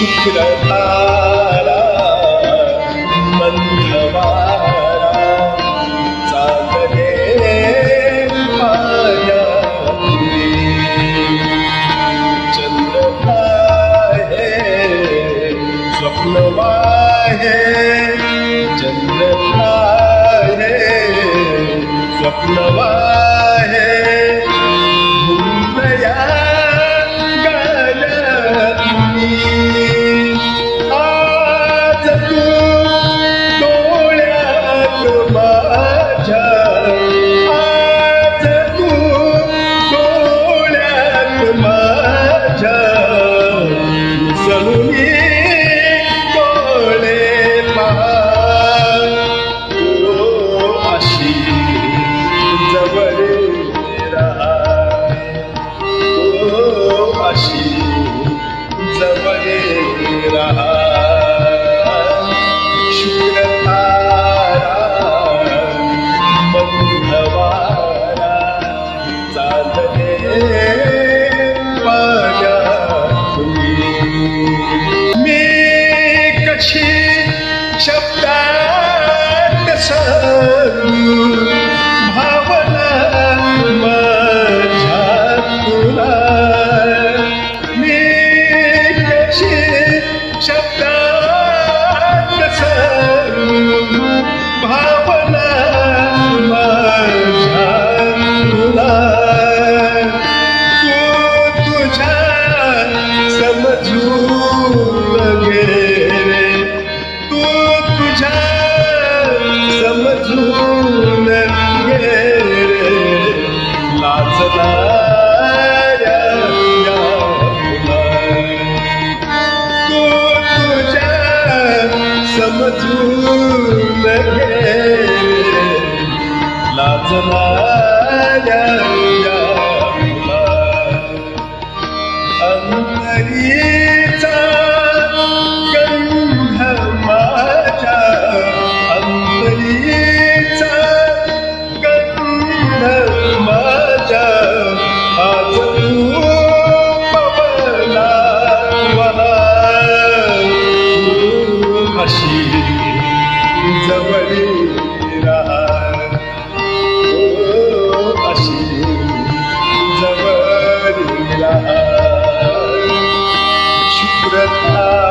शुक्रधारा मंधवारा चालले माझ्या पुढे. चंद्र आहे स्वप्न आहे, चंद्र आहे स्वप्न आहे. आज तू डोळ्यात माझ्या, आज तू डोळ्यात माझ्या मिसळून डोळे पहा. ओ अशी जवळ राहा, ओ अशी जवळ राहा. शुक्रधारा मंधवारा चालले माझ्या पुढे. मी कशी शब्दात सांगू भावना माझ्या तुला. शब्दात सांगू भावना माझ्या तुला. तू तुझ्या समजून घे, तू तुझ्या समजून घे. लाजला समजून घे, लाजणाऱ्या तुला. अंतरीचा गंध माझ्या, अंतरीचा गंध माझ्या. आज तू पवना वहा, अशी जवळ राहा. ओ अशी जवळ राहा. शुक्रधारा